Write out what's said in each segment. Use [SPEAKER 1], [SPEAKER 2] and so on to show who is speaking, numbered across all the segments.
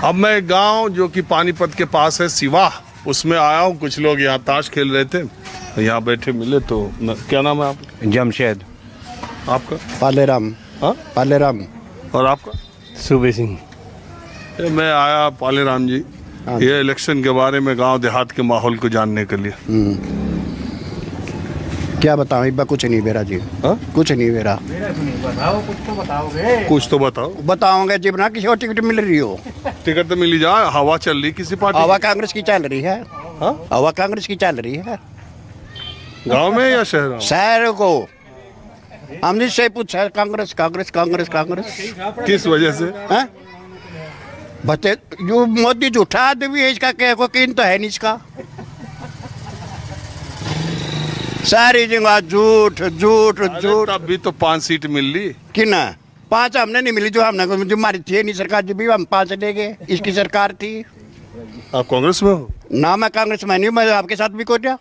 [SPEAKER 1] अब मैं गांव जो कि पानीपत के पास है सिवाह, उसमें आया हूँ। कुछ लोग यहाँ ताश खेल रहे थे, यहाँ बैठे मिले तो क्या नाम है आपका?
[SPEAKER 2] जमशेद।
[SPEAKER 1] आपका?
[SPEAKER 2] पालेराम। हाँ, पालेराम।
[SPEAKER 1] और आपका?
[SPEAKER 3] सुबे सिंह।
[SPEAKER 1] मैं आया पालेराम जी ये इलेक्शन के बारे में गांव देहात के माहौल को जानने के लिए।
[SPEAKER 2] क्या बताऊं, एक बार कुछ नहीं मेरा जी। कुछ नहीं मेरा।
[SPEAKER 3] कुछ तो बताओगे।
[SPEAKER 1] कुछ तो बताओ।
[SPEAKER 2] बताओगे जी, बना किसी और टिकट मिल रही हो।
[SPEAKER 1] टिकट तो मिली जाए, हवा चल रही किसी पार्टी?
[SPEAKER 2] हवा कांग्रेस की चल रही है। हवा कांग्रेस की चल रही है।
[SPEAKER 1] गांव में या शहर में?
[SPEAKER 2] शहर को हमने से पूछा, कांग्रेस कांग्रेस कांग्रेस कांग्रेस।
[SPEAKER 1] किस वजह से?
[SPEAKER 2] बच्चे जो मोदी झूठा आदमी है, इसका क्या यकीन तो है नहीं इसका। सारी जगह झूठ झूठ झूठ।
[SPEAKER 1] तब भी तो 5 सीट मिल ली
[SPEAKER 2] कि ना? 5 हमने नहीं मिली, जो हमने जो हमारी थी नहीं सरकार, जो भी हम 5 ले गए। इसकी सरकार थी।
[SPEAKER 1] आप कांग्रेस में हो?
[SPEAKER 2] ना, मैं कांग्रेस में नहीं, मैं आपके साथ भी को दिया।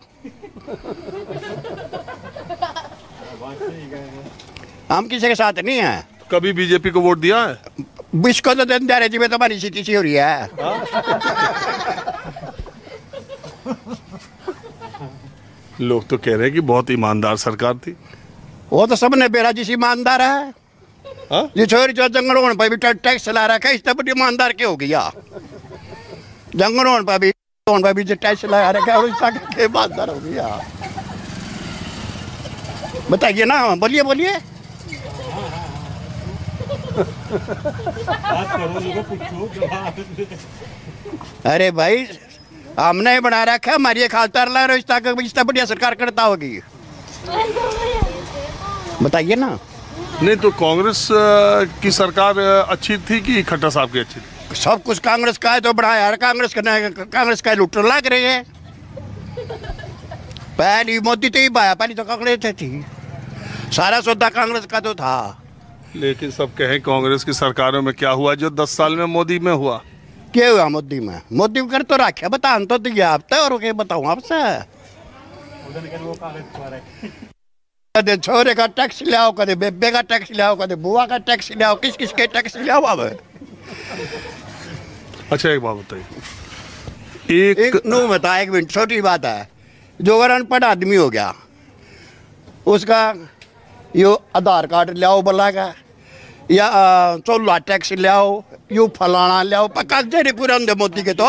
[SPEAKER 2] हम किसी के साथ नहीं है।
[SPEAKER 1] कभी बीजेपी को वोट दिया है?
[SPEAKER 2] बिस्को तो दिन दे रहे जी, में तो हमारी सीटी सी हो रही है।
[SPEAKER 1] लोग तो कह रहे हैं कि बहुत ईमानदार सरकार थी।
[SPEAKER 2] वो तो सबने बेरा जिस ईमानदार है। ये छोरी जो जंगलों पर भी टैक्स ला रखा है, इस तरह ईमानदार क्यों हो गया? जंगलों पर भी जो टैक्स लगा रखा है, उसका क्या ईमानदार हो गया? बताइए ना, बोलिए बोलिए। अरे भाई, हमने बना रखा है, हमारी खालदार ला रहे हो, इस बढ़िया सरकार करता होगी। बताइए ना।
[SPEAKER 1] नहीं तो कांग्रेस की सरकार अच्छी थी कि खट्टर साहब की अच्छी थी?
[SPEAKER 2] सब कुछ कांग्रेस का है तो बढ़ाया है। कांग्रेस का लुट लग रहे हैं। पहली मोदी तो ही पाया, पहली तो कांग्रेस थी। सारा सौदा कांग्रेस का तो था।
[SPEAKER 1] लेकिन सब कहें कांग्रेस की सरकारों में क्या हुआ जो 10 साल में मोदी में हुआ?
[SPEAKER 2] क्या हुआ मोदी में? मोदी कर तो रखे, बता तो दिया आप तो, और क्या बताऊं आपसे? कदे छोरे का टैक्स ले आओ, कदे बेबे का टैक्स ले आओ, कदे बुआ का टैक्स ले आओ, किस किस के टैक्स ले आओ अब।
[SPEAKER 1] अच्छा एक बात बताइए, एक
[SPEAKER 2] बता, 1 मिनट, छोटी बात है। जो अगर अनपढ़ आदमी हो गया, उसका यो आधार कार्ड ले आओ बोला का, या 14 टैक्स ले आओ, यू फलाना ले आओ, कागजे नहीं पूरे होंगे मोदी के तो।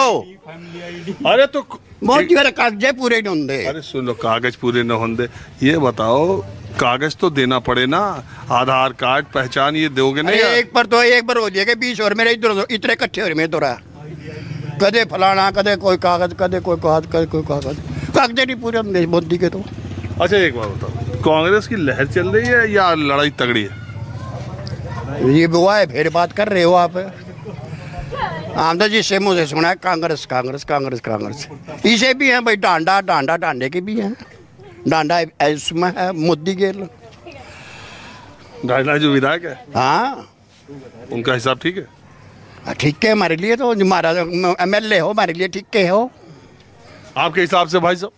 [SPEAKER 1] अरे तो
[SPEAKER 2] मोदी के कागजे पूरे नहीं होंगे।
[SPEAKER 1] अरे सुनो, कागज पूरे न होंगे, ये बताओ कागज तो देना पड़े ना, आधार कार्ड पहचान ये दोगे नहीं?
[SPEAKER 2] एक पर हो जाएगा 20 और मेरे इधर इतने इकट्ठे हो रहे में तोरा, कदे फलाना, कदे कोई कागज, कदे कोई कागज, कदे कोई कागज, कागजे नहीं पूरे होंगे मोदी के तो।
[SPEAKER 1] अच्छा एक बात बताओ, कांग्रेस की लहर चल रही है या लड़ाई तगड़ी है?
[SPEAKER 2] ये बुआ है, फिर बात कर रहे हो आप। आमदा जी से मुझे सुना है कांग्रेस कांग्रेस कांग्रेस कांग्रेस। इसे भी है भाई, डांडा डांडा डांडे के भी हैं। डांडा इसमें है मोदी के।
[SPEAKER 1] डांडा जो विधायक है,
[SPEAKER 2] हाँ,
[SPEAKER 1] उनका हिसाब ठीक है?
[SPEAKER 2] ठीक है, हमारे लिए तो, हमारा MLA हो, हमारे लिए ठीक है हो।
[SPEAKER 1] आपके हिसाब से भाई साहब?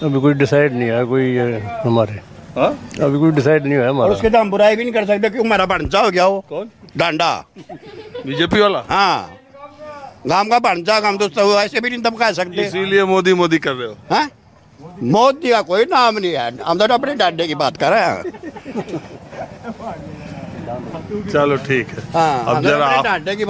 [SPEAKER 3] अभी कोई डिसाइड नहीं है कोई हमारे। अभी कोई डिसाइड नहीं है हमारा।
[SPEAKER 2] उसके तो हम बुराई भी नहीं कर सकते क्योंकि हमारा भांजा हो गया हो।
[SPEAKER 1] कौन?
[SPEAKER 2] डांडा।
[SPEAKER 1] बीजेपी वाला?
[SPEAKER 2] हाँ, गांव का भांजा, हम दोस्तों ऐसे भी नहीं धमका सकते।
[SPEAKER 1] इसीलिए मोदी मोदी कर रहे हो?
[SPEAKER 2] हाँ, मोदी का कोई नाम नहीं है, हम तो अपने डांडे की बात कर रहे हैं।
[SPEAKER 1] चलो ठीक है।
[SPEAKER 2] हाँ,
[SPEAKER 1] अब जरा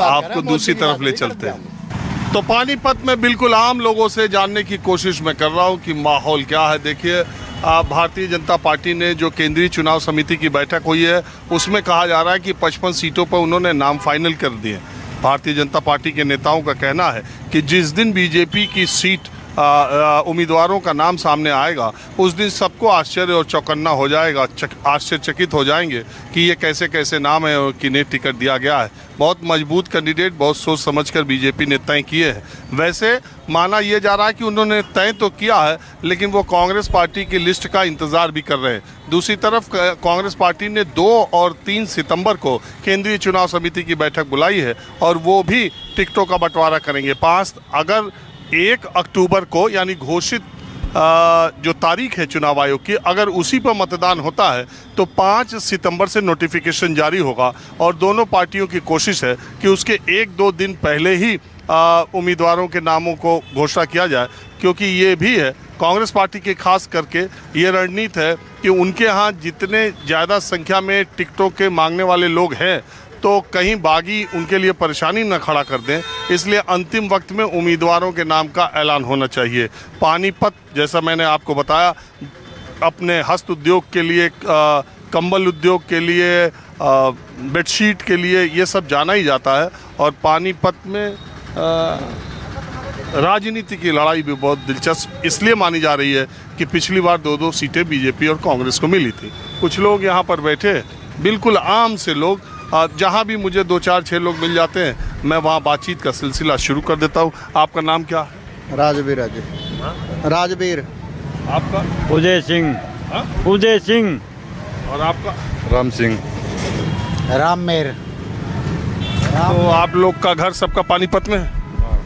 [SPEAKER 1] आपको दूसरी तरफ ले चलते हैं। तो पानीपत में बिल्कुल आम लोगों से जानने की कोशिश मैं कर रहा हूं कि माहौल क्या है। देखिए, भारतीय जनता पार्टी ने जो केंद्रीय चुनाव समिति की बैठक हुई है, उसमें कहा जा रहा है कि 55 सीटों पर उन्होंने नाम फाइनल कर दिए। भारतीय जनता पार्टी के नेताओं का कहना है कि जिस दिन बीजेपी की सीट उम्मीदवारों का नाम सामने आएगा, उस दिन सबको आश्चर्य और चौकन्ना हो जाएगा, आश्चर्यचकित हो जाएंगे कि ये कैसे कैसे नाम है और किन्हें टिकट दिया गया है। बहुत मजबूत कैंडिडेट बहुत सोच समझकर बीजेपी ने तय किए हैं। वैसे माना यह जा रहा है कि उन्होंने तय तो किया है, लेकिन वो कांग्रेस पार्टी की लिस्ट का इंतजार भी कर रहे हैं। दूसरी तरफ कांग्रेस पार्टी ने 2 और 3 सितंबर को केंद्रीय चुनाव समिति की बैठक बुलाई है और वो भी टिकटों का बंटवारा करेंगे। 5 अगर 1 अक्टूबर को यानी घोषित जो तारीख है चुनाव आयोग की, अगर उसी पर मतदान होता है तो 5 सितंबर से नोटिफिकेशन जारी होगा और दोनों पार्टियों की कोशिश है कि उसके 1-2 दिन पहले ही उम्मीदवारों के नामों को घोषणा किया जाए, क्योंकि ये भी है कांग्रेस पार्टी के खास करके ये रणनीति है कि उनके यहाँ जितने ज़्यादा संख्या में टिकटों के मांगने वाले लोग हैं तो कहीं बागी उनके लिए परेशानी न खड़ा कर दें, इसलिए अंतिम वक्त में उम्मीदवारों के नाम का ऐलान होना चाहिए। पानीपत, जैसा मैंने आपको बताया, अपने हस्त उद्योग के लिए, कंबल उद्योग के लिए, बेडशीट के लिए ये सब जाना ही जाता है। और पानीपत में राजनीति की लड़ाई भी बहुत दिलचस्प इसलिए मानी जा रही है कि पिछली बार 2-2 सीटें बीजेपी और कांग्रेस को मिली थी। कुछ लोग यहाँ पर बैठे, बिल्कुल आम से लोग, जहाँ भी मुझे 2-4-6 लोग मिल जाते हैं मैं वहाँ बातचीत का सिलसिला शुरू कर देता हूँ। आपका नाम क्या है?
[SPEAKER 4] राजवीर। राजवीर।
[SPEAKER 1] आपका?
[SPEAKER 5] उदय सिंह। उदय सिंह।
[SPEAKER 1] और आपका?
[SPEAKER 5] राम सिंह।
[SPEAKER 4] राममेर।
[SPEAKER 1] तो आप लोग का घर सबका पानीपत में है?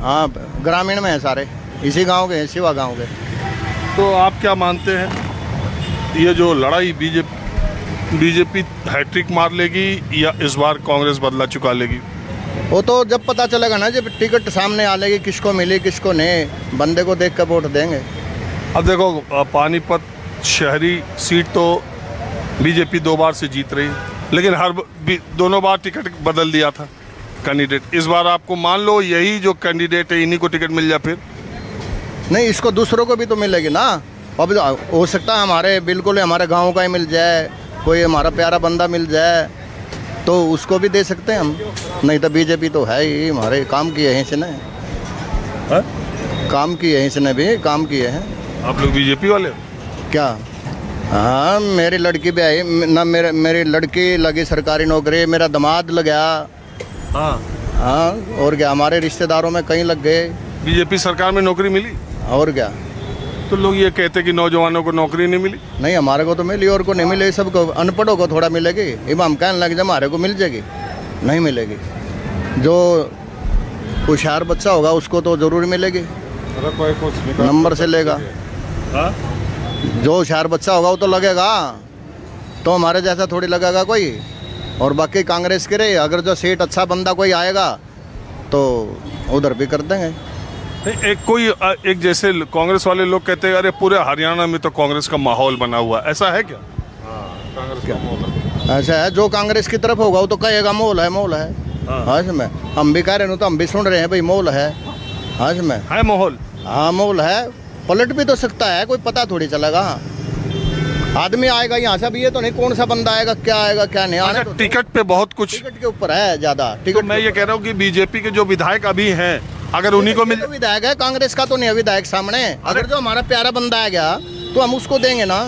[SPEAKER 4] हाँ, ग्रामीण में है सारे, इसी गांव के हैं, शिवा गांव के।
[SPEAKER 1] तो आप क्या मानते हैं, ये जो लड़ाई बीजेपी हैट्रिक मार लेगी या इस बार कांग्रेस बदला चुका लेगी?
[SPEAKER 4] वो तो जब पता चलेगा ना, जब टिकट सामने आ लेगी किसको मिली किसको नहीं, बंदे को देख कर वोट देंगे।
[SPEAKER 1] अब देखो, पानीपत शहरी सीट तो बीजेपी 2 बार से जीत रही, लेकिन दोनों बार टिकट बदल दिया था कैंडिडेट। इस बार आपको मान लो यही जो कैंडिडेट है इन्हीं को टिकट मिल जाए फिर?
[SPEAKER 4] नहीं, इसको दूसरों को भी तो मिलेगी ना। अब हो सकता है हमारे बिल्कुल हमारे गांव का ही मिल जाए, कोई हमारा प्यारा बंदा मिल जाए तो उसको भी दे सकते हैं हम। नहीं तो बीजेपी तो है ही, हमारे काम किए हैं इसने, काम किए हैं इसने भी, काम किए हैं।
[SPEAKER 1] आप लोग बीजेपी वाले हो
[SPEAKER 4] क्या? हाँ, मेरी लड़की भी आई ना, मेरी लड़की लगी सरकारी नौकरी, मेरा दामाद लगा। हाँ, और क्या, हमारे रिश्तेदारों में कहीं लग गए।
[SPEAKER 1] बीजेपी सरकार में नौकरी मिली?
[SPEAKER 4] और क्या।
[SPEAKER 1] तो लोग ये कहते कि नौजवानों को नौकरी नहीं मिली।
[SPEAKER 4] नहीं, हमारे को तो मिली, और को नहीं मिली, सबको अनपढ़ों को थोड़ा मिलेगी। अब हम कहने लगे हमारे को मिल जाएगी, नहीं मिलेगी। जो होशियार बच्चा होगा उसको तो ज़रूर मिलेगी, नंबर से लेगा। जो होशियार बच्चा होगा वो तो लगेगा, तो हमारे जैसा थोड़ी लगेगा कोई। और बाकी कांग्रेस के रहे, अगर जो सीट अच्छा बंदा कोई आएगा तो उधर भी कर देंगे।
[SPEAKER 1] एक जैसे कांग्रेस वाले लोग कहते हैं अरे पूरे हरियाणा में तो कांग्रेस का माहौल बना हुआ है, ऐसा है क्या? कांग्रेस का माहौल
[SPEAKER 4] ऐसा है, जो कांग्रेस की तरफ होगा वो तो कहेगा मोल है, मोल है। हाँ, इसमें हम भी कह रहे हैं, तो हम भी सुन रहे हैं भाई, मोल है। हाँ, इसमें
[SPEAKER 1] है माहौल।
[SPEAKER 4] हाँ, मोल है, पलट भी तो सकता है, कोई पता थोड़ी चलेगा। आदमी आएगा यहाँ से, अब ये तो नहीं कौन सा बंदा आएगा, क्या आएगा क्या नहीं आने। तो
[SPEAKER 1] टिकट पे बहुत कुछ,
[SPEAKER 4] टिकट के ऊपर है ज़्यादा। टिकट
[SPEAKER 1] मैं ये कह रहा हूँ कि बीजेपी के जो विधायक अभी हैं, अगर उन्हीं को मिल,
[SPEAKER 4] विधायक है कांग्रेस का तो नहीं है विधायक सामने। अगर जो हमारा प्यारा बंदा आ गया तो हम उसको देंगे ना।